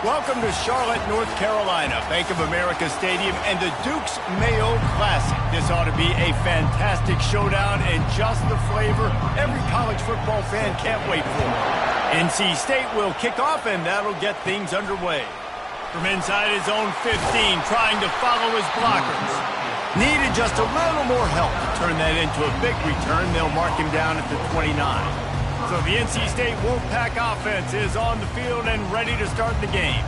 Welcome to Charlotte, North Carolina, Bank of America Stadium, and the Duke's Mayo Classic. This ought to be a fantastic showdown and just the flavor every college football fan can't wait for. NC State will kick off, and that'll get things underway. From inside his own 15, trying to follow his blockers. Needed just a little more help to turn that into a big return. They'll mark him down at the 29. So the NC State Wolfpack offense is on the field and ready to start the game.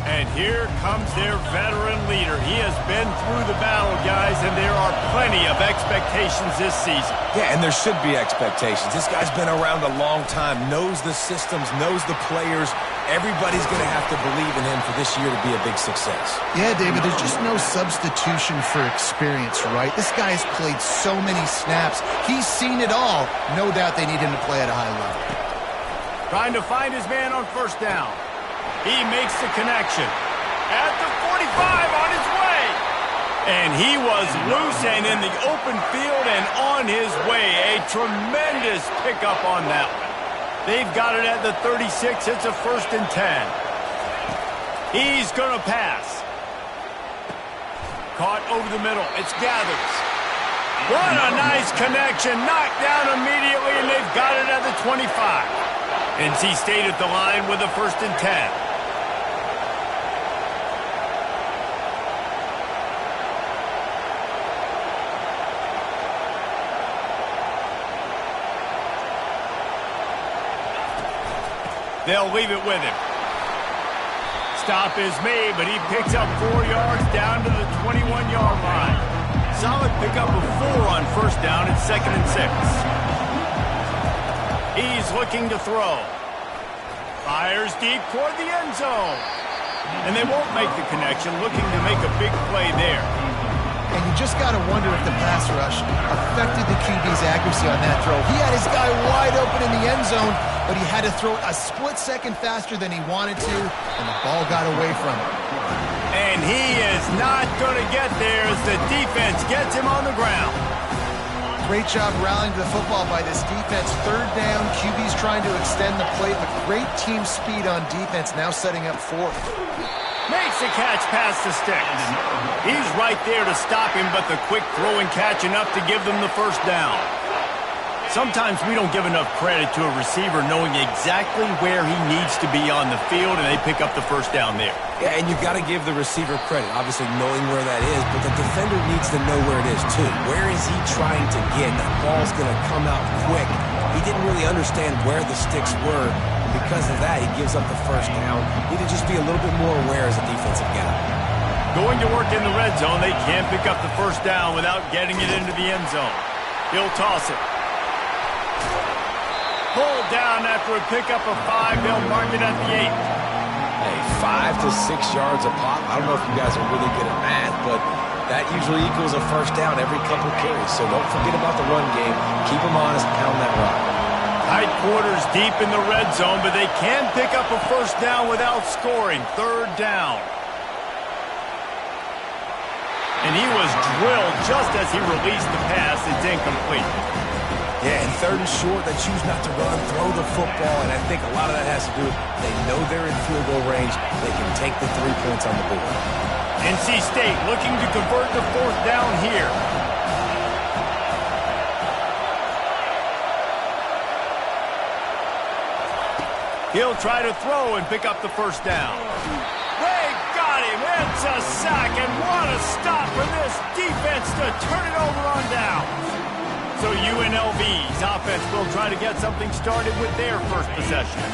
And here comes their veteran leader. He has been through the battle, guys, and there are plenty of expectations this season. Yeah, and there should be expectations. This guy's been around a long time, knows the systems, knows the players. Everybody's going to have to believe in him for this year to be a big success. Yeah, David, there's just no substitution for experience, right? This guy's played so many snaps. He's seen it all. No doubt they need him to play at a high level. Trying to find his man on first down. He makes the connection. At the 45 on his way. And he was loose and in the open field and on his way. A tremendous pickup on that one. They've got it at the 36. It's a 1st and 10. He's going to pass. Caught over the middle. It's Gathers. What a nice connection. Knocked down immediately, and they've got it at the 25. NC State at the line with a 1st and 10. They'll leave it with him. Stop is made, but he picks up 4 yards down to the 21-yard line. Solid pickup of 4 on first down. It's 2nd and 6. He's looking to throw. Fires deep toward the end zone. And they won't make the connection, looking to make a big play there. And you just got to wonder if the pass rush affected the QB's accuracy on that throw. He had his guy wide open in the end zone, but he had to throw it a split second faster than he wanted to, and the ball got away from him. And he is not going to get there as the defense gets him on the ground. Great job rallying to the football by this defense. 3rd down, QB's trying to extend the play, but great team speed on defense, now setting up 4th. Makes the catch past the sticks. He's right there to stop him, but the quick throw and catch enough to give them the 1st down. Sometimes we don't give enough credit to a receiver knowing exactly where he needs to be on the field, and they pick up the 1st down there. Yeah, and you've got to give the receiver credit, obviously knowing where that is, but the defender needs to know where it is too. Where is he trying to get? That ball's going to come out quick. He didn't really understand where the sticks were. Because of that, he gives up the 1st down. Need to just be a little bit more aware as a defensive guy. Going to work in the red zone, they can't pick up the 1st down without getting it into the end zone. He'll toss it. Pulled down after a pickup of 5. They'll mark it at the 8. Hey, 5 to 6 yards a pop. I don't know if you guys are really good at math, but that usually equals a 1st down every couple carries. So don't forget about the run game. Keep them honest, pound that rock. Tight quarters deep in the red zone, but they can pick up a 1st down without scoring. 3rd down. And he was drilled just as he released the pass. It's incomplete. Yeah, and 3rd and short, they choose not to run, throw the football, and I think a lot of that has to do with they know they're in field goal range. They can take the 3 points on the board. NC State looking to convert the 4th down here. He'll try to throw and pick up the 1st down. They got him. It's a sack, and what a stop for this defense to turn it over on down. So UNLV's offense will try to get something started with their first possession.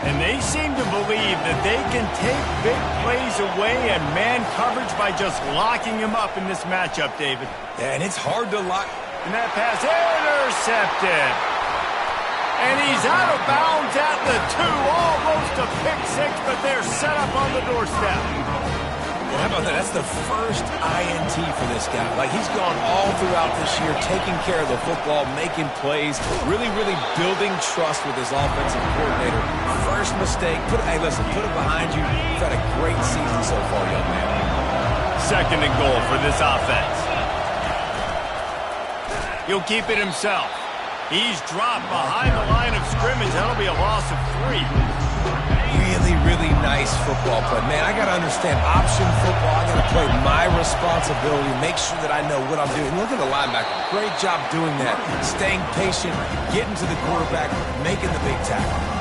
And they seem to believe that they can take big plays away and man coverage by just locking him up in this matchup, David. Yeah, and it's hard to lock. And that pass intercepted. And he's out of bounds at the 2. Almost a pick 6, but they're set up on the doorstep. How about that? That's the first INT for this guy. Like, he's gone all throughout this year, taking care of the football, making plays, really building trust with his offensive coordinator. First mistake. Hey, listen, put it behind you. You've had a great season so far, young man. 2nd and goal for this offense. He'll keep it himself. He's dropped behind the line of scrimmage. That'll be a loss of 3. Really nice nice football play. Man, I got to understand option football. I got to play my responsibility, make sure that I know what I'm doing. Look at the linebacker. Great job doing that. Staying patient, getting to the quarterback, making the big tackle.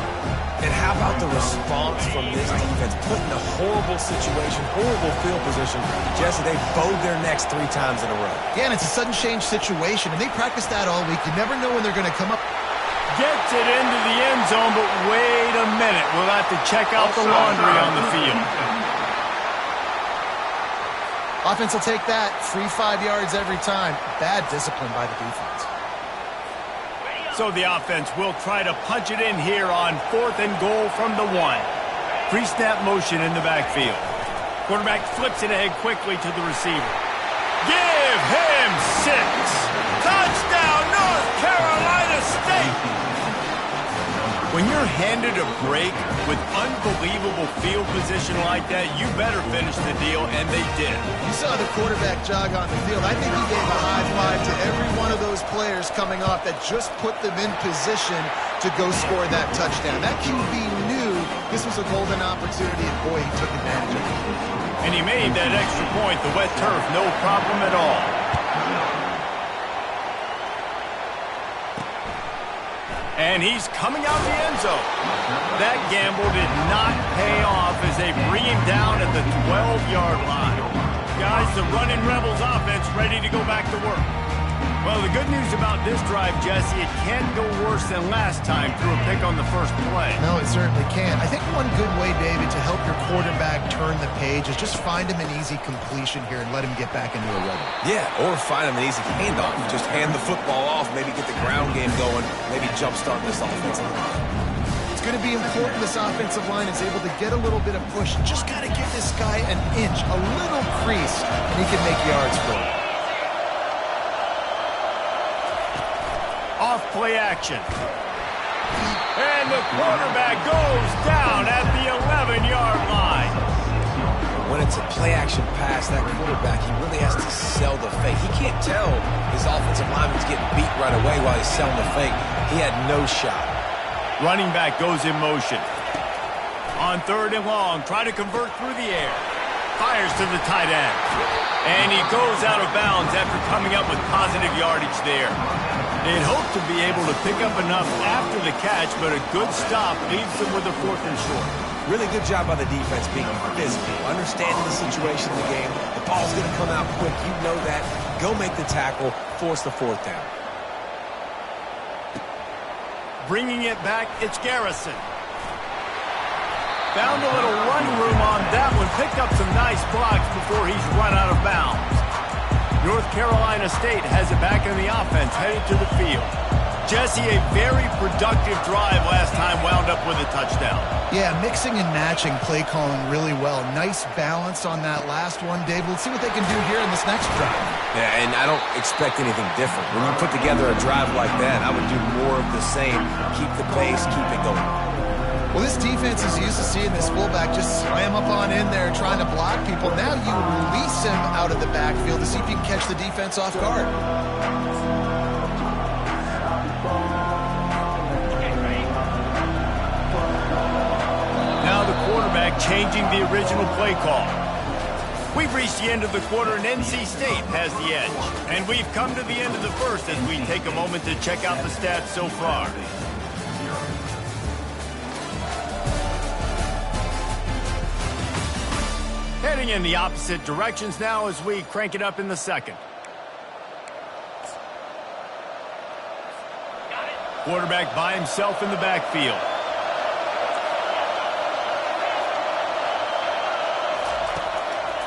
And how about the response from this defense? Put in a horrible situation, horrible field position. Jesse, they bowed their necks 3 times in a row. Yeah, and it's a sudden change situation, and they practice that all week. You never know when they're going to come up. Gets it into the end zone, but wait a minute. We'll have to check out the laundry on the field. Offense will take that. Free 5 yards every time. Bad discipline by the defense. So the offense will try to punch it in here on 4th and goal from the 1. Pre-snap motion in the backfield. Quarterback flips it ahead quickly to the receiver. Give him 6. Touchdown, North Carolina State! When you're handed a break with unbelievable field position like that, you better finish the deal, and they did. You saw the quarterback jog on the field. I think he gave a high five to every one of those players coming off that just put them in position to go score that touchdown. That QB knew this was a golden opportunity, and boy, he took advantage of it. And he made that extra point, the wet turf, no problem at all. And he's coming out the end zone. That gamble did not pay off as they bring him down at the 12-yard line. Guys, the running Rebels offense ready to go back to work. Well, the good news about this drive, Jesse, it can't go worse than last time through a pick on the first play. No, it certainly can. I think one good way, David, to help your quarterback turn the page is just find him an easy completion here and let him get back into a rhythm. Yeah, or find him an easy handoff. Just hand the football off, maybe get the ground game going, maybe jumpstart this offensive line. It's going to be important this offensive line is able to get a little bit of push. Just got to give this guy an inch, a little crease, and he can make yards for it. Off play action. And the quarterback goes down at the 11-yard line. When it's a play action pass, that quarterback, he really has to sell the fake. He can't tell his offensive lineman's getting beat right away while he's selling the fake. He had no shot. Running back goes in motion. On 3rd and long, try to convert through the air. Fires to the tight end. And he goes out of bounds after coming up with positive yardage there. They'd hope to be able to pick up enough after the catch, but a good stop leaves them with a 4th and short. Really good job by the defense being physical, understanding the situation in the game. The ball's going to come out quick. You know that. Go make the tackle, force the 4th down. Bringing it back, it's Garrison. Found a little run room on that one. Picked up some nice blocks before he's run out of bounds. North Carolina State has it back in the offense, headed to the field. Jesse, a very productive drive last time, wound up with a touchdown. Yeah, mixing and matching play calling really well. Nice balance on that last one, Dave. Let's see what they can do here in this next drive. Yeah, and I don't expect anything different. When you put together a drive like that, I would do more of the same. Keep the pace, keep it going. Well, this defense is used to seeing this fullback just slam up on in there trying to block people. Now you release him out of the backfield to see if you can catch the defense off guard. Now the quarterback changing the original play call. We've reached the end of the quarter, and NC State has the edge. And we've come to the end of the first as we take a moment to check out the stats so far. Heading in the opposite directions now as we crank it up in the second. Quarterback by himself in the backfield.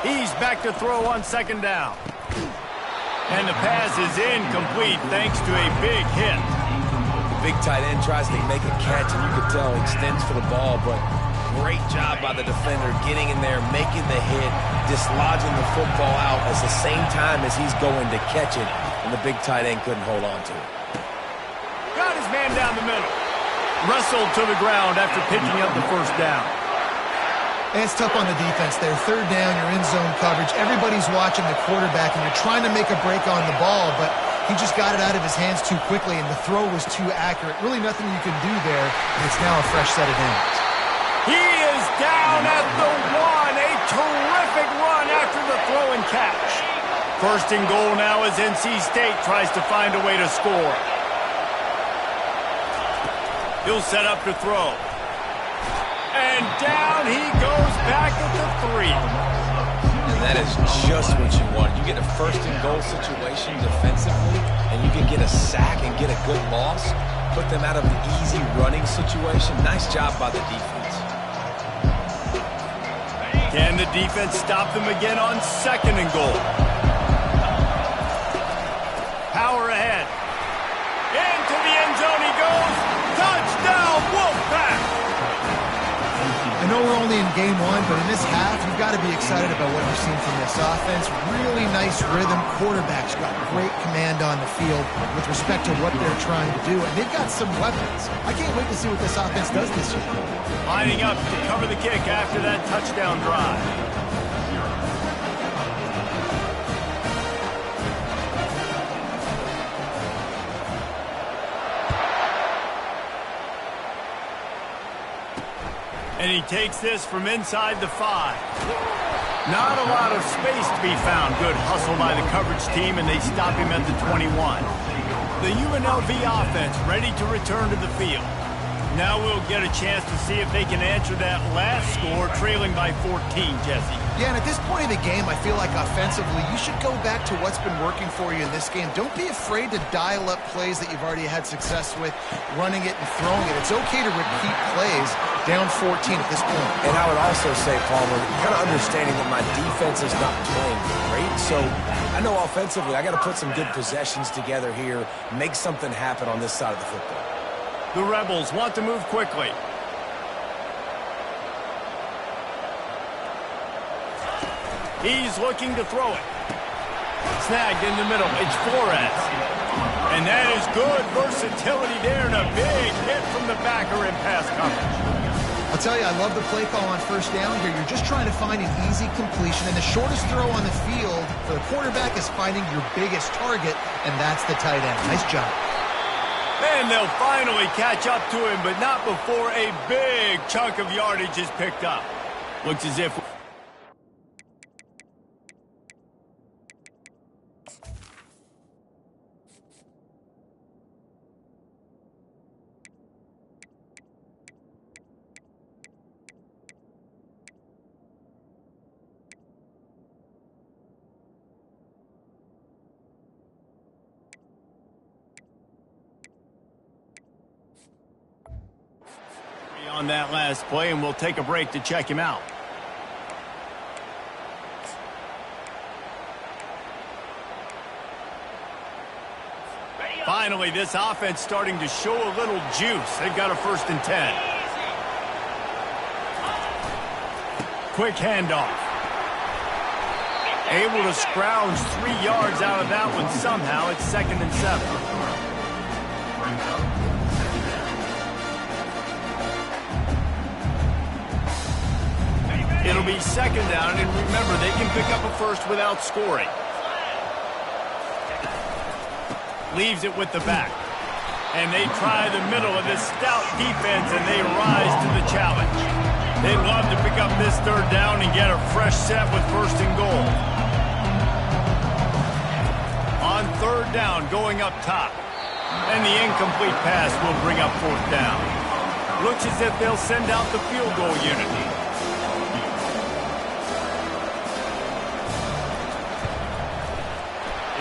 He's back to throw on 2nd down. And the pass is incomplete thanks to a big hit. Big tight end tries to make a catch, and you can tell extends for the ball, but great job by the defender getting in there, making the hit, dislodging the football out at the same time as he's going to catch it, and the big tight end couldn't hold on to it. Got his man down the middle. Wrestled to the ground after picking up the 1st down. And it's tough on the defense there. 3rd down, you're in zone coverage. Everybody's watching the quarterback, and you're trying to make a break on the ball, but he just got it out of his hands too quickly, and the throw was too accurate. Really nothing you can do there, and it's now a fresh set of downs. He is down at catch. First and goal now as NC State tries to find a way to score. He'll set up to throw. And down he goes back at the 3. And that is just what you want. You get a first and goal situation defensively, and you can get a sack and get a good loss. Put them out of the easy running situation. Nice job by the defense. Can the defense stop them again on second and goal? Power ahead. Into the end zone he goes. Touchdown, Wolfpack! I know we're only in game one, but in this half, you've got to be excited about what you're seeing from this offense. Really nice rhythm. Quarterback's got great command on the field with respect to what they're trying to do, and they've got some weapons. I can't wait to see what this offense does this year. Lining up to cover the kick after that touchdown drive. And he takes this from inside the 5. Not a lot of space to be found. Good hustle by the coverage team, and they stop him at the 21. The UNLV offense ready to return to the field. Now we'll get a chance to see if they can answer that last score, trailing by 14, Jesse. Yeah, and at this point of the game, I feel like offensively, you should go back to what's been working for you in this game. Don't be afraid to dial up plays that you've already had success with, running it and throwing it. It's okay to repeat plays down 14 at this point. And I would also say, Palmer, kind of understanding that my defense is not playing great, so I know offensively I got to put some good possessions together here, make something happen on this side of the football. The Rebels want to move quickly. He's looking to throw it. Snagged in the middle. It's Flores. And that is good versatility there and a big hit from the backer in pass coverage. I'll tell you, I love the play call on first down here. You're just trying to find an easy completion, and the shortest throw on the field for the quarterback is finding your biggest target, and that's the tight end. Nice job. And they'll finally catch up to him, but not before a big chunk of yardage is picked up. Looks as if... on that last play, and we'll take a break to check him out. Finally, this offense starting to show a little juice. They've got a 1st and 10. Quick handoff. Able to scrounge 3 yards out of that one somehow. It's 2nd and 7. It'll be 2nd down, and remember, they can pick up a first without scoring. Leaves it with the back. And they try the middle of this stout defense, and they rise to the challenge. They'd love to pick up this 3rd down and get a fresh set with 1st and goal. On 3rd down, going up top. And the incomplete pass will bring up 4th down. Looks as if they'll send out the field goal unit.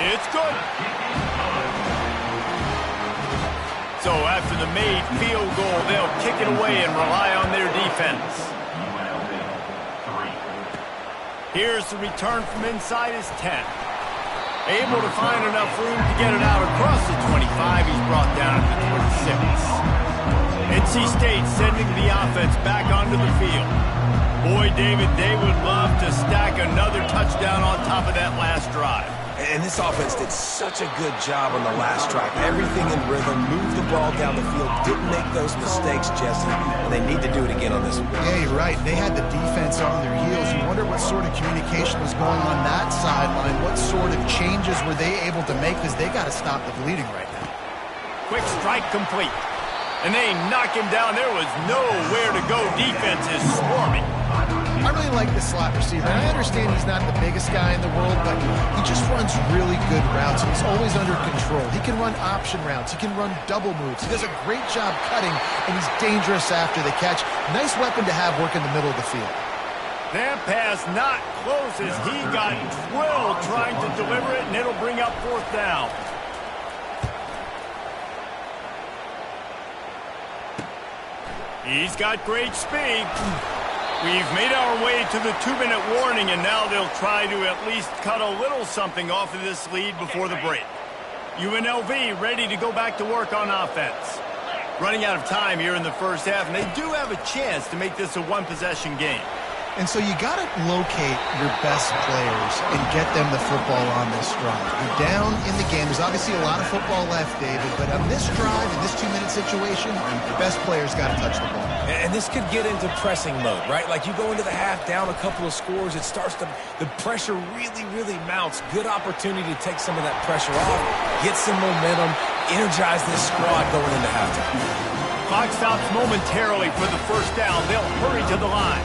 It's good. So after the made field goal, they'll kick it away and rely on their defense. Here's the return from inside his 10. Able to find enough room to get it out across the 25. He's brought down to the 26. NC State sending the offense back onto the field. Boy, David, they would love to stack another touchdown on top of that last drive. And this offense did such a good job on the last drive. Everything in rhythm, moved the ball down the field, didn't make those mistakes, Jesse, and they need to do it again on this one. Yeah, you're right. They had the defense on their heels. You wonder what sort of communication was going on that sideline. What sort of changes were they able to make, because they got to stop the bleeding right now. Quick strike complete. And they knock him down. There was nowhere to go. Defense is swarming. I really like this slot receiver. I understand he's not the biggest guy in the world, but he just runs really good routes. He's always under control. He can run option routes. He can run double moves. He does a great job cutting, and he's dangerous after the catch. Nice weapon to have work in the middle of the field. That pass not close as he got drilled trying to deliver it, and it'll bring up 4th down. He's got great speed. We've made our way to the 2-minute warning, and now they'll try to at least cut a little something off of this lead before the break. UNLV ready to go back to work on offense. Running out of time here in the first half, and they do have a chance to make this a one-possession game. And so you got to locate your best players and get them the football on this drive. You're down in the game. There's obviously a lot of football left, David, but on this drive, in this 2-minute situation, your best players got to touch the ball. And this could get into pressing mode, right? Like you go into the half down a couple of scores, it starts to, the pressure really mounts. Good opportunity to take some of that pressure off, get some momentum, energize this squad going into halftime. Clock stops momentarily for the first down. They'll hurry to the line.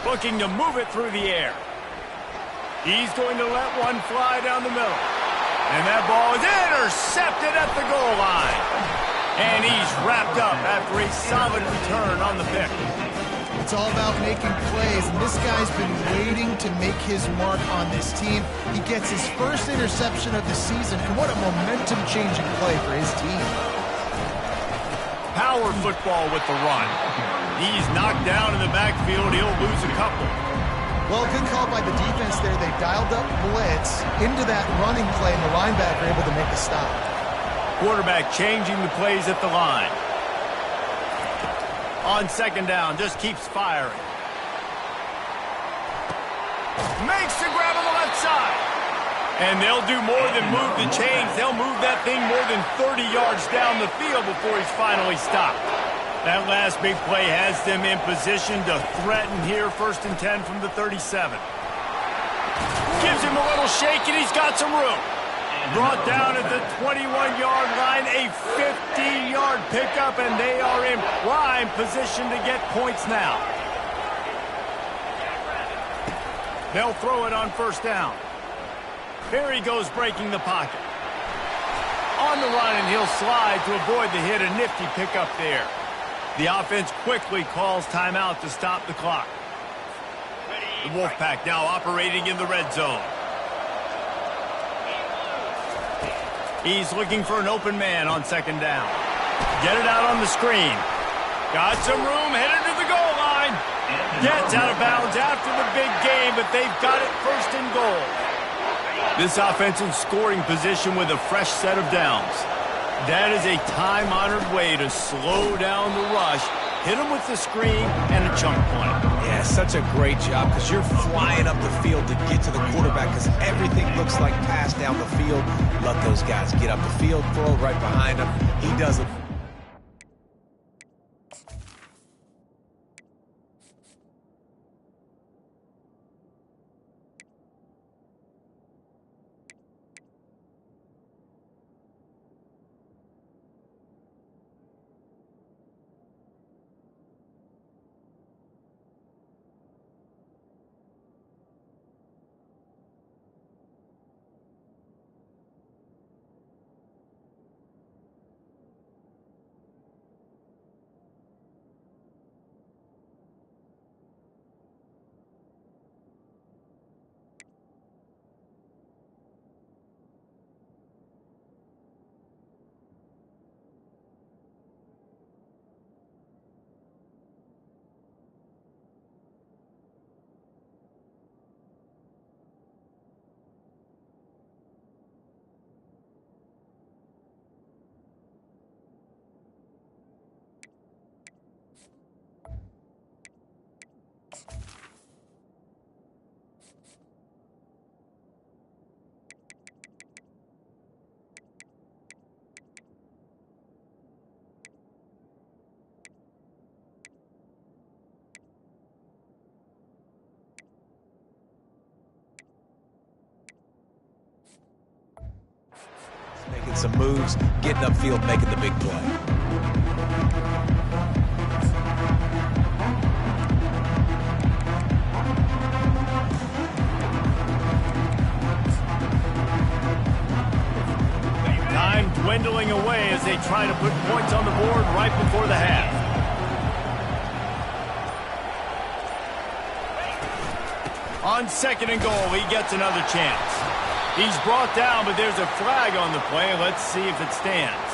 Looking to move it through the air. He's going to let one fly down the middle. And that ball is intercepted at the goal line. And he's wrapped up after a solid return on the pick. It's all about making plays, and this guy's been waiting to make his mark on this team. He gets his first interception of the season, and what a momentum-changing play for his team. Power football with the run. He's knocked down in the backfield. He'll lose a couple. Well, good call by the defense there. They dialed up blitz into that running play, and the linebacker able to make a stop. Quarterback changing the plays at the line. On 2nd down, just keeps firing. Makes the grab on the left side. And they'll do more than move the chains. They'll move that thing more than 30 yards down the field before he's finally stopped. That last big play has them in position to threaten here, 1st and 10 from the 37. Gives him a little shake, and he's got some room. Brought down at the 21-yard line, a 50-yard pickup, and they are in prime position to get points now. They'll throw it on 1st down. There he goes, breaking the pocket. On the run, and he'll slide to avoid the hit. A nifty pickup there. The offense quickly calls timeout to stop the clock. The Wolfpack now operating in the red zone. He's looking for an open man on 2nd down. Get it out on the screen. Got some room, headed to the goal line. Gets out of bounds after the big game, but they've got it 1st and goal. This offense in scoring position with a fresh set of downs. That is a time-honored way to slow down the rush, hit them with the screen, and a chunk play. Yeah, such a great job because you're flying up the field to get to the quarterback because everything looks like pass down the field. Let those guys get up the field, throw right behind him. He does it. Making some moves, getting upfield, making the big play. they try to put points on the board right before the half. On 2nd and goal, he gets another chance. He's brought down, but there's a flag on the play. Let's see if it stands.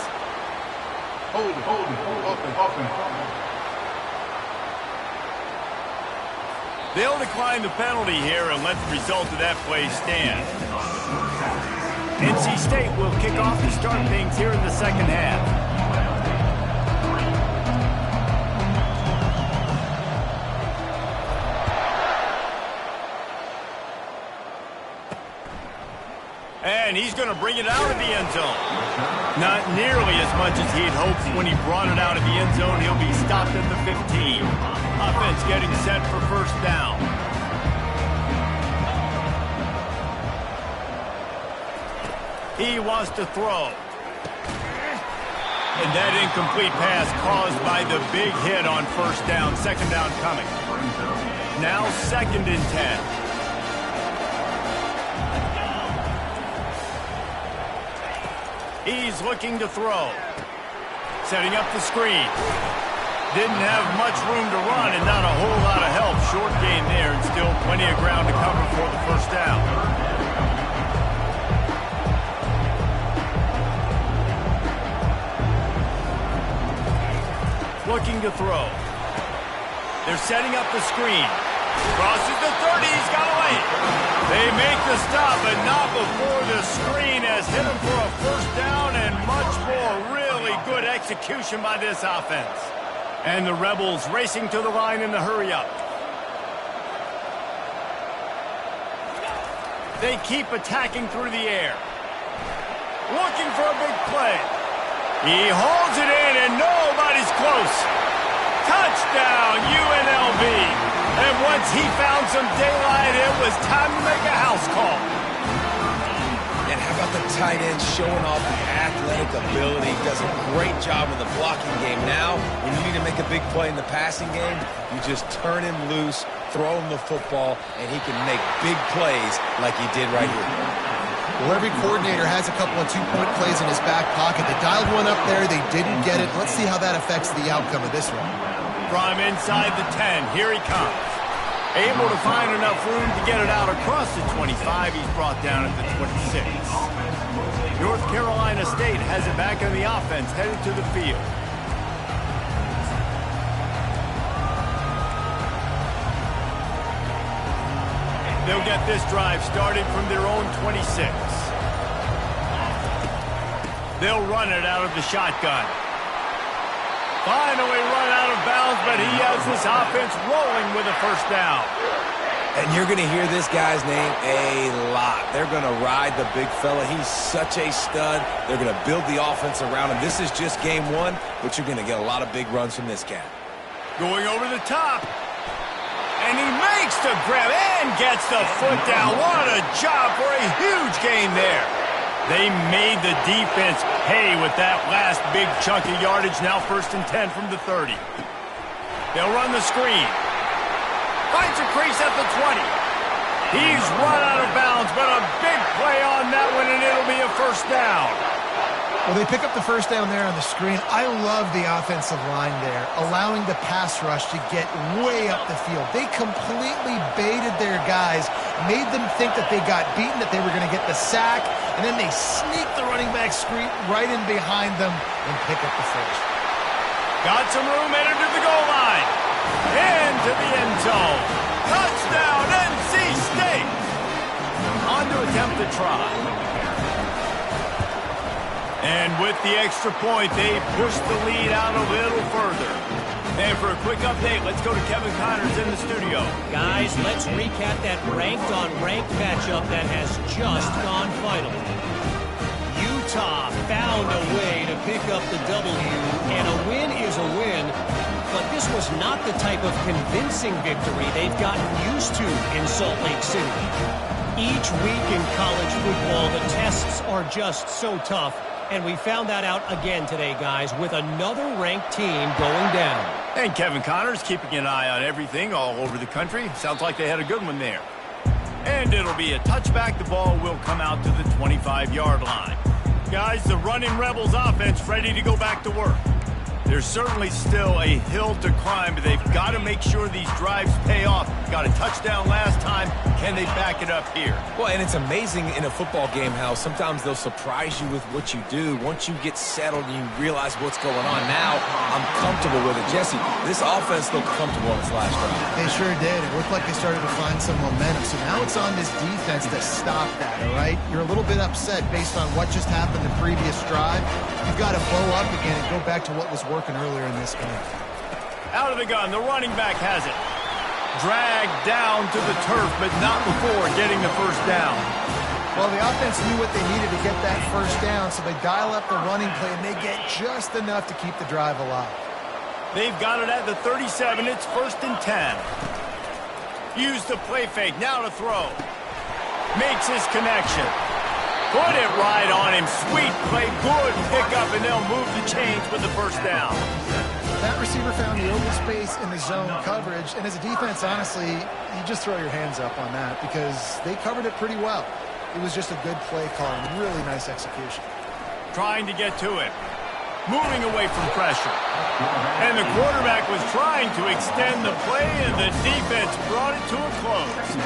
Hold it, open. They'll decline the penalty here and let the result of that play stand. NC State will kick off to start things here in the second half. And he's going to bring it out of the end zone. Not nearly as much as he'd hoped when he brought it out of the end zone. He'll be stopped at the 15. Offense getting set for first down. He wants to throw. And that incomplete pass caused by the big hit on first down. Second down coming. Now 2nd and 10. He's looking to throw. Setting up the screen. Didn't have much room to run and not a whole lot of help. Short gain there and still plenty of ground to cover for the first down. Looking to throw. They're setting up the screen. Crosses the 30. He's got away. They make the stop, but not before the screen has hit him for a first down and much more. Really good execution by this offense. And the Rebels racing to the line in the hurry-up. They keep attacking through the air. Looking for a big play. He holds it in, and nobody's close. Touchdown, UNLV. And once he found some daylight, it was time to make a house call. And how about the tight end showing off the athletic ability? Does a great job in the blocking game. Now, when you need to make a big play in the passing game, you just turn him loose, throw him the football, and he can make big plays like he did right here. Well, every coordinator has a couple of two-point plays in his back pocket. They dialed one up there. They didn't get it. Let's see how that affects the outcome of this one. From inside the 10, here he comes. Able to find enough room to get it out across the 25. He's brought down at the 26. North Carolina State has it back on the offense, headed to the field. They'll get this drive started from their own 26. They'll run it out of the shotgun. Finally run out of bounds, but he has this offense rolling with a first down. And you're going to hear this guy's name a lot. They're going to ride the big fella. He's such a stud. They're going to build the offense around him. This is just game one, but you're going to get a lot of big runs from this cat. Going over the top. And he makes the grab and gets the foot down. What a job for a huge gain there. They made the defense pay with that last big chunk of yardage. Now 1st and 10 from the 30. They'll run the screen. Finds a crease at the 20. He's run out of bounds, but a big play on that one, and it'll be a first down. Well, they pick up the first down there on the screen. I love the offensive line there, allowing the pass rush to get way up the field. They completely baited their guys, made them think that they got beaten, that they were going to get the sack, and then they sneak the running back screen right in behind them and pick up the first. Got some room, entered to the goal line. Into the end zone. Touchdown, NC State. On to attempt the try. And with the extra point, they push the lead out a little further. And for a quick update, let's go to Kevin Connors in the studio. Guys, let's recap that ranked-on-ranked matchup that has just gone final. Utah found a way to pick up the W, and a win is a win. But this was not the type of convincing victory they've gotten used to in Salt Lake City. Each week in college football, the tests are just so tough. And we found that out again today, guys, with another ranked team going down. And Kevin Connors keeping an eye on everything all over the country. Sounds like they had a good one there. And it'll be a touchback. The ball will come out to the 25-yard line. Guys, the running Rebels offense ready to go back to work. There's certainly still a hill to climb, but they've got to make sure these drives pay off. Got a touchdown last time. Can they back it up here? Well, and it's amazing in a football game how sometimes they'll surprise you with what you do. Once you get settled and you realize what's going on, now I'm comfortable with it. Jesse, this offense looked comfortable on its last drive. They sure did. It looked like they started to find some momentum. So now it's on this defense to stop that, all right? You're a little bit upset based on what just happened the previous drive. You've got to blow up again and go back to what was working earlier in this game. Out of the gun, the running back has it. Dragged down to the turf, but not before getting the first down. Well, the offense knew what they needed to get that first down, so they dial up the running play, and they get just enough to keep the drive alive. They've got it at the 37. It's 1st and 10. Use the play fake. Now to throw. Makes his connection. Put it right on him. Sweet play. Good pickup, and they'll move the chains with the first down. That receiver found the open space in the zone coverage, and as a defense, honestly, you just throw your hands up on that because they covered it pretty well. It was just a good play call and really nice execution. Trying to get to it. Moving away from pressure. And the quarterback was trying to extend the play, and the defense brought it to a close.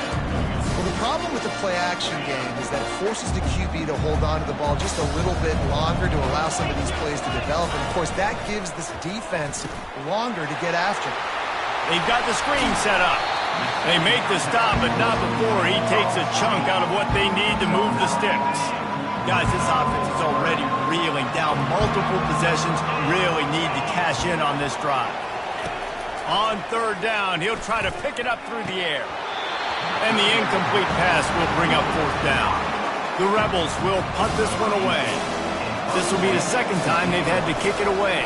Well, the problem with the play-action game is that it forces the QB to hold on to the ball just a little bit longer to allow some of these plays to develop. And, of course, that gives this defense longer to get after. They've got the screen set up. They make the stop, but not before he takes a chunk out of what they need to move the sticks. Guys, this offense is already reeling down multiple possessions. Really need to cash in on this drive. On 3rd down, he'll try to pick it up through the air. And the incomplete pass will bring up 4th down. The Rebels will punt this one away. This will be the 2nd time they've had to kick it away.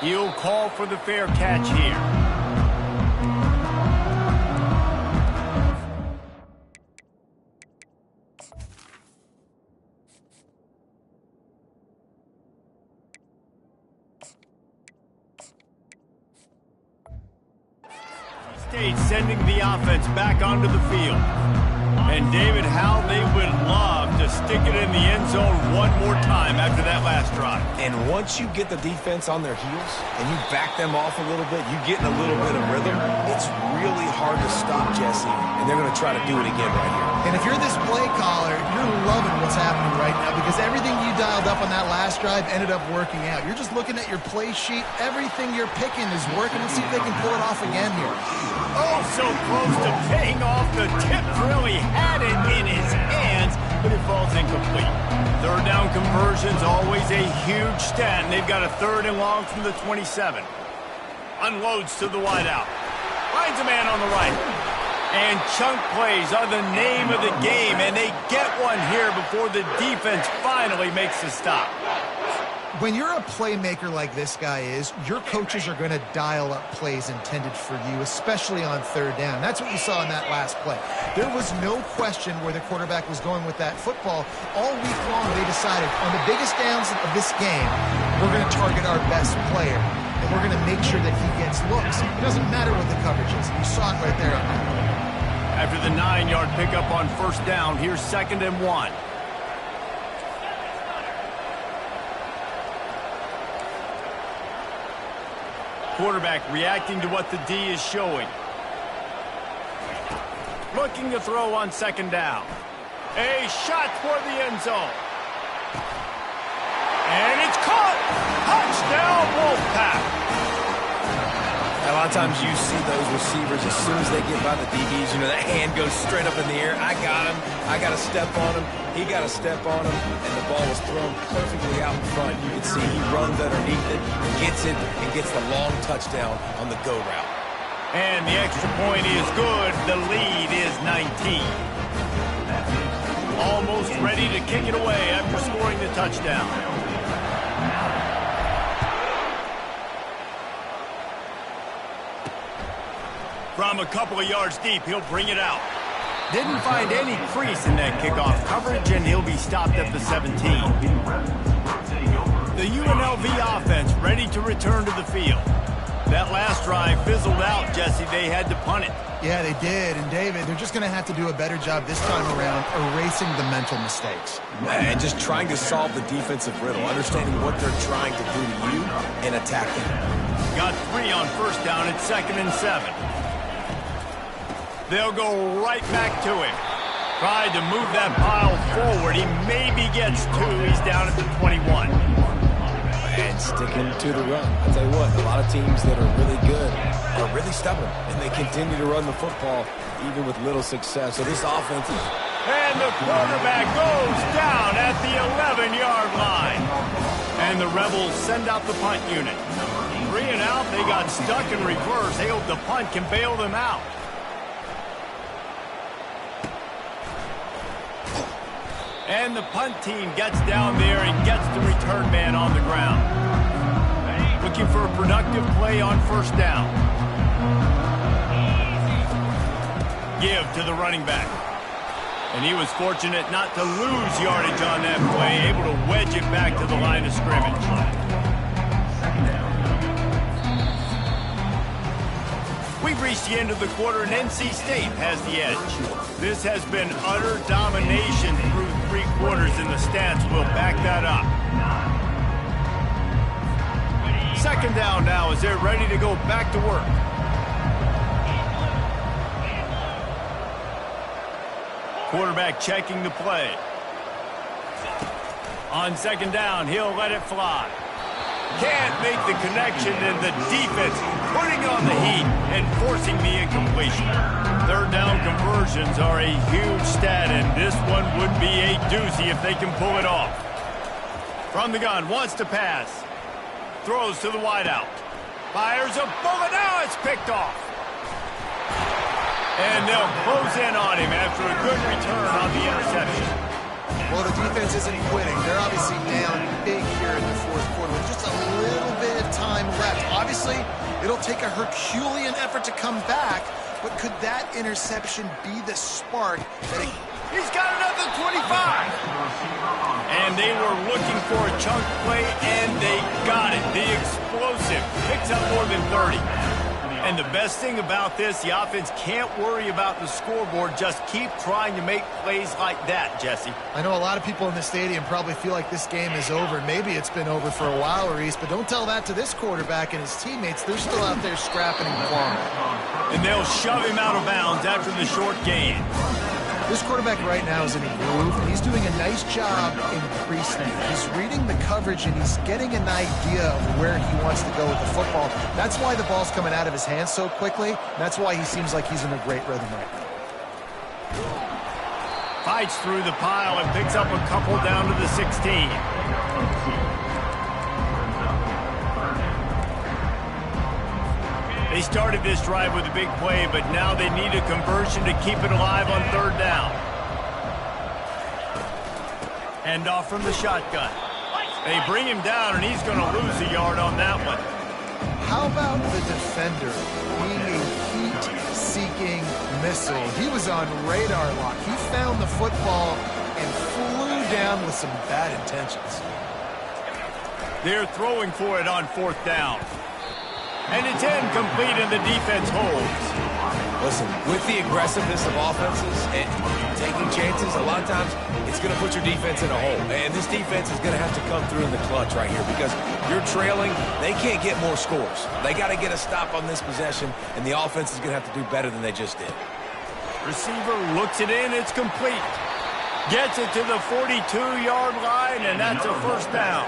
He'll call for the fair catch here. State sending the offense back onto the field. And David, how they would love to stick it in the end zone one more time after that last drive. And once you get the defense on their heels and you back them off a little bit, you get in a little bit of rhythm, it's really hard to stop Jesse, and they're going to try to do it again right here. And if you're this play caller, you're loving what's happening right now because everything you dialed up on that last drive ended up working out. You're just looking at your play sheet. Everything you're picking is working. Let's see if they can pull it off again here. Oh, so close to paying off the tip drill. He had it in his hands, but it falls incomplete. 3rd down conversion's always a huge stat, and they've got a 3rd and long from the 27. Unloads to the wideout. Finds a man on the right. And chunk plays are the name of the game, and they get one here before the defense finally makes the stop. When you're a playmaker like this guy is, your coaches are going to dial up plays intended for you, especially on 3rd down. That's what you saw in that last play. There was no question where the quarterback was going with that football. All week long, they decided on the biggest downs of this game, we're going to target our best player, and we're going to make sure that he gets looks. It doesn't matter what the coverage is. You saw it right there on that play. After the 9-yard pickup on 1st down, here's 2nd and 1. Quarterback reacting to what the D is showing. Looking to throw on 2nd down. A shot toward the end zone. And it's caught! Touchdown, Wolfpack! A lot of times you see those receivers, as soon as they get by the DBs, you know, that hand goes straight up in the air. I got him. I got to step on him. He got to step on him. And the ball was thrown perfectly out in front. You can see he runs underneath it, gets it, and gets the long touchdown on the go route. And the extra point is good. The lead is 19. Almost ready to kick it away after scoring the touchdown. From a couple of yards deep, he'll bring it out. Didn't find any crease in that kickoff coverage, and he'll be stopped at the 17. The UNLV offense ready to return to the field. That last drive fizzled out, Jesse. They had to punt it. Yeah, they did. And, David, they're just going to have to do a better job this time around erasing the mental mistakes. And just trying to solve the defensive riddle, understanding what they're trying to do to you and attacking. Got 3 on first down at 2nd and 7. They'll go right back to him. Tried to move that pile forward. He maybe gets 2. He's down at the 21. And sticking to the run. I'll tell you what, a lot of teams that are really good are really stubborn, and they continue to run the football even with little success. So this offense is... And the quarterback goes down at the 11-yard line. And the Rebels send out the punt unit. 3 and out, they got stuck in reverse. They hope the punt can bail them out. And the punt team gets down there and gets the return man on the ground. Looking for a productive play on first down. Give to the running back. And he was fortunate not to lose yardage on that play, able to wedge it back to the line of scrimmage. We've reached the end of the quarter, and NC State has the edge. This has been utter domination through 3 quarters, and the stats will back that up. 2nd down now as they're ready to go back to work. Quarterback checking the play. On 2nd down, he'll let it fly. Can't make the connection, and the defense putting on the heat and forcing the incompletion. 3rd down conversions are a huge stat, and this one would be a doozy if they can pull it off. From the gun, wants to pass. Throws to the wideout. Fires a bullet. Now it's picked off. And they'll close in on him after a good return on the interception. Well, the defense isn't quitting. They're obviously down big here in the 4th quarter with just a little bit of time left. Obviously, it'll take a Herculean effort to come back, but could that interception be the spark that He's got another 25. And they were looking for a chunk play, and they got it. The explosive picks up more than 30. And the best thing about this, the offense can't worry about the scoreboard. Just keep trying to make plays like that, Jesse. I know a lot of people in the stadium probably feel like this game is over. Maybe it's been over for a while, Reese, but don't tell that to this quarterback and his teammates. They're still out there scrapping and clawing. And they'll shove him out of bounds after the short gain. This quarterback right now is in a groove, and he's doing a nice job in pre-snap. He's reading the coverage, and he's getting an idea of where he wants to go with the football. That's why the ball's coming out of his hands so quickly. That's why he seems like he's in a great rhythm right now. Fights through the pile and picks up a couple down to the 16. They started this drive with a big play, but now they need a conversion to keep it alive on 3rd down. Hand off from the shotgun. They bring him down, and he's going to lose a yard on that one. How about the defender being a heat-seeking missile? He was on radar lock. He found the football and flew down with some bad intentions. They're throwing for it on 4th down. And it's incomplete, and the defense holds. Listen, with the aggressiveness of offenses and taking chances, a lot of times it's going to put your defense in a hole. And this defense is going to have to come through in the clutch right here because you're trailing. They can't get more scores. They got to get a stop on this possession, and the offense is going to have to do better than they just did. Receiver looks it in. It's complete. Gets it to the 42-yard line, and that's a 1st down.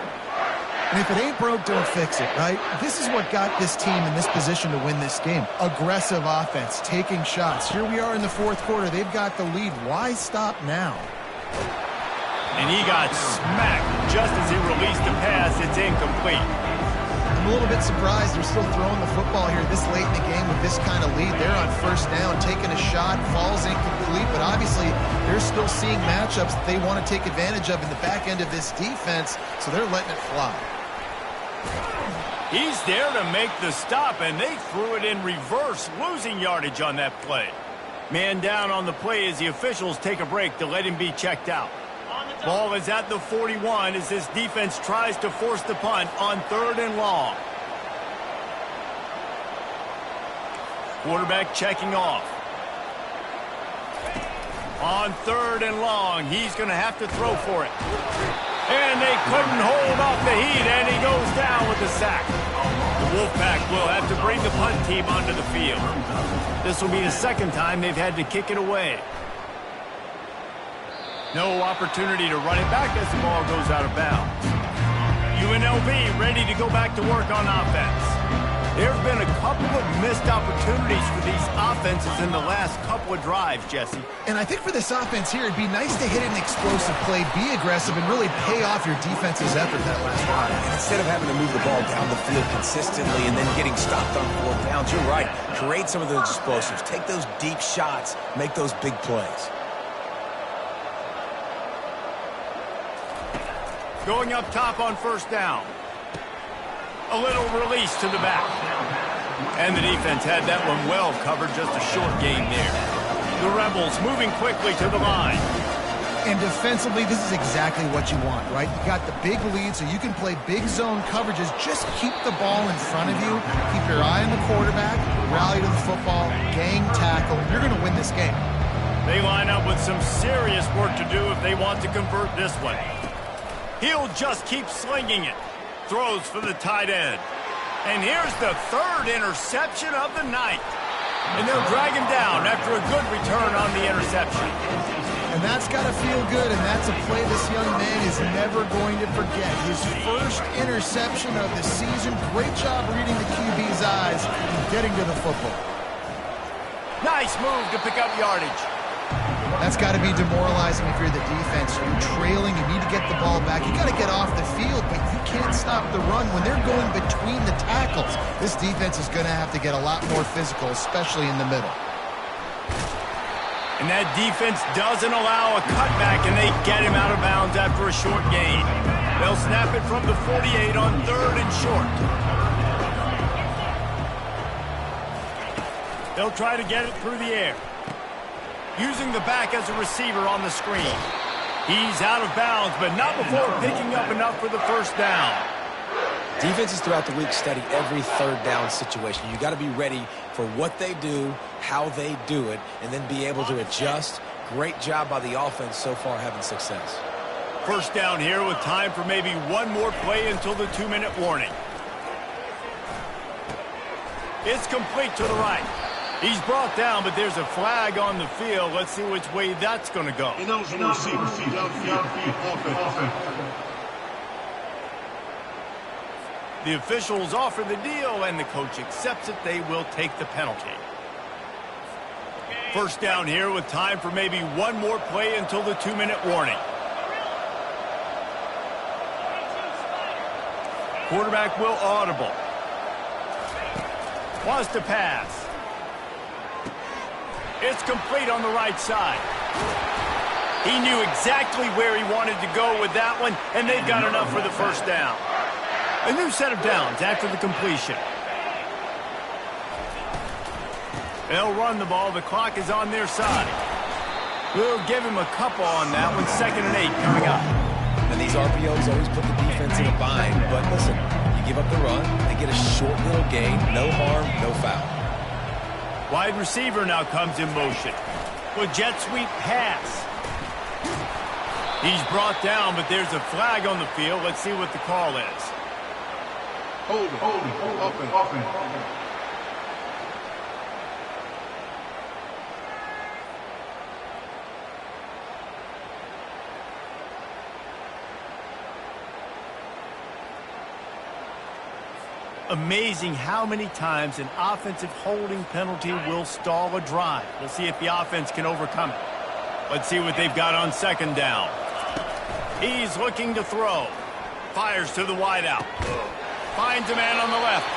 And if it ain't broke, don't fix it, right? This is what got this team in this position to win this game. Aggressive offense, taking shots. Here we are in the 4th quarter. They've got the lead. Why stop now? And he got smacked just as he released the pass. It's incomplete. I'm a little bit surprised they're still throwing the football here this late in the game with this kind of lead. They're on 1st down, taking a shot, falls incomplete, but obviously they're still seeing matchups that they want to take advantage of in the back end of this defense, so they're letting it fly. He's there to make the stop, and they threw it in reverse, losing yardage on that play. Man down on the play as the officials take a break to let him be checked out. Ball is at the 41 as this defense tries to force the punt on 3rd and long. Quarterback checking off. On 3rd and long, he's going to have to throw for it. And they couldn't hold off the heat, and he goes down with the sack. The Wolfpack will have to bring the punt team onto the field. This will be the second time they've had to kick it away. No opportunity to run it back as the ball goes out of bounds. UNLV ready to go back to work on offense. There have been a couple of missed opportunities for these offenses in the last couple of drives, Jesse. And I think for this offense here, it'd be nice to hit an explosive play, be aggressive, and really pay off your defense's effort that last drive. And instead of having to move the ball down the field consistently and then getting stopped on 4th downs, you're right. Create some of those explosives. Take those deep shots. Make those big plays. Going up top on 1st down. A little release to the back. And the defense had that one well covered, just a short gain there. The Rebels moving quickly to the line. And defensively, this is exactly what you want, right? You got the big lead, so you can play big zone coverages. Just keep the ball in front of you. Keep your eye on the quarterback. Rally to the football. Gang tackle. You're going to win this game. They line up with some serious work to do if they want to convert this one. He'll just keep slinging it. Throws for the tight end. And here's the 3rd interception of the night. And they'll drag him down after a good return on the interception. And that's got to feel good, and that's a play this young man is never going to forget. His first interception of the season. Great job reading the QB's eyes and getting to the football. Nice move to pick up yardage. That's got to be demoralizing if you're the defense. You're trailing. You need to get the ball back. You got to get off the field, but you can't stop the run. When they're going between the tackles, this defense is going to have to get a lot more physical, especially in the middle. And that defense doesn't allow a cutback, and they get him out of bounds after a short gain. They'll snap it from the 48 on 3rd and short. They'll try to get it through the air. Using the back as a receiver on the screen. He's out of bounds, but not before picking up enough for the 1st down. Defenses throughout the week study every 3rd down situation. You got to be ready for what they do, how they do it, and then be able to adjust. Great job by the offense so far having success. 1st down here with time for maybe one more play until the 2-minute warning. It's complete to the right. He's brought down, but there's a flag on the field. Let's see which way that's going to go. The officials offer the deal, and the coach accepts it. They will take the penalty. 1st down here with time for maybe one more play until the 2-minute warning. Quarterback will audible. Wants to pass. It's complete on the right side. He knew exactly where he wanted to go with that one, and they've got enough for the 1st down. A new set of downs after the completion. They'll run the ball. The clock is on their side. We'll give him a couple on that one. 2nd and 8 coming up. And these RPOs always put the defense in a bind. But listen, you give up the run, they get a short little gain, no harm, no foul. Wide receiver now comes in motion. With jet sweep pass. He's brought down, but there's a flag on the field. Let's see what the call is. Hold it, open. Amazing how many times an offensive holding penalty will stall a drive. We'll see if the offense can overcome it. Let's see what they've got on 2nd down. He's looking to throw. Fires to the wideout. Finds a man on the left.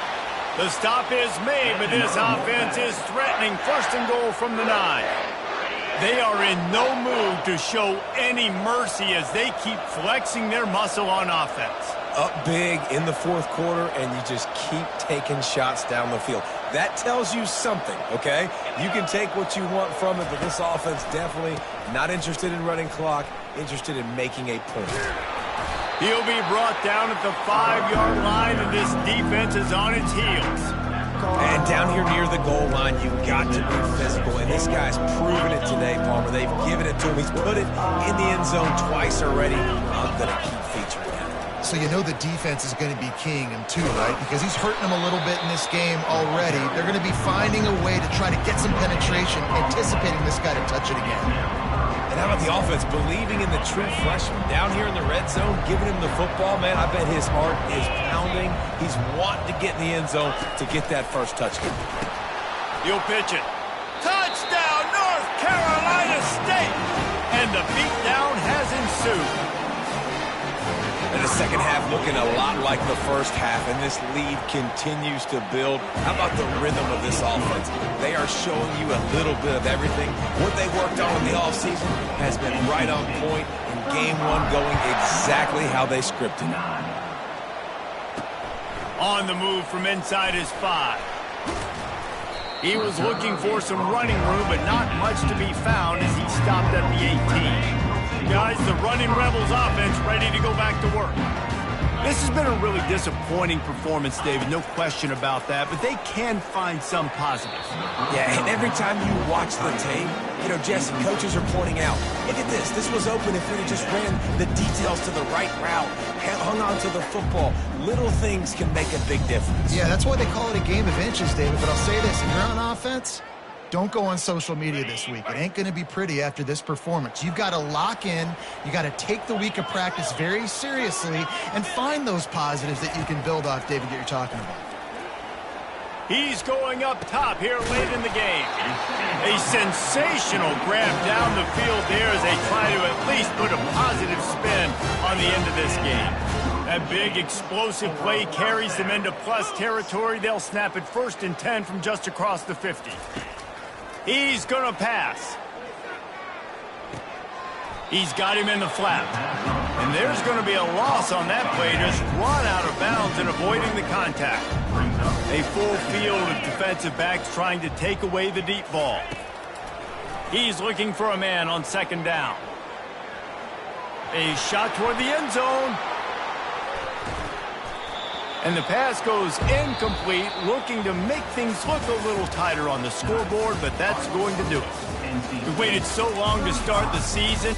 The stop is made, but this offense is threatening. 1st and goal from the 9. They are in no mood to show any mercy as they keep flexing their muscle on offense. Up big in the 4th quarter, and you just keep taking shots down the field. That tells you something, okay? You can take what you want from it, but this offense definitely not interested in running clock, interested in making a point. He'll be brought down at the 5-yard line, and this defense is on its heels. And down here near the goal line, you got to be physical. And this guy's proven it today, Palmer. They've given it to him. He's put it in the end zone twice already. I'm going to keep featuring him. So you know the defense is going to be keying him too, right? Because he's hurting them a little bit in this game already. They're going to be finding a way to try to get some penetration, anticipating this guy to touch it again. And how about the offense believing in the true freshman down here in the red zone, giving him the football, man? I bet his heart is pounding. He's wanting to get in the end zone to get that first touchdown. He'll pitch it. Touchdown, North Carolina State! And the beatdown has ensued. And the second half looking a lot like the first half, and this lead continues to build. How about the rhythm of this offense? They are showing you a little bit of everything. What they worked on in the offseason has been right on point, and game one going exactly how they scripted it. On the move from inside his 5. He was looking for some running room, but not much to be found as he stopped at the 18. Guys, the running Rebels offense ready to go back to work. This has been a really disappointing performance, David, no question about that, but they can find some positives. Yeah, and every time you watch the tape, you know, Jesse, coaches are pointing out, look at this. This was open if we just ran the details to the right route, hung on to the football. Little things can make a big difference. Yeah, that's why they call it a game of inches, David. But I'll say this, if you're on offense, don't go on social media this week. It ain't going to be pretty after this performance. You've got to lock in. You got to take the week of practice very seriously and find those positives that you can build off, David, that you're talking about. He's going up top here late in the game. A sensational grab down the field there as they try to at least put a positive spin on the end of this game. That big explosive play carries them into plus territory. They'll snap it 1st and 10 from just across the 50. He's going to pass. He's got him in the flat. And there's going to be a loss on that play, just run out of bounds and avoiding the contact. A full field of defensive backs trying to take away the deep ball. He's looking for a man on 2nd down. A shot toward the end zone. And the pass goes incomplete, looking to make things look a little tighter on the scoreboard, but that's going to do it. We waited so long to start the season.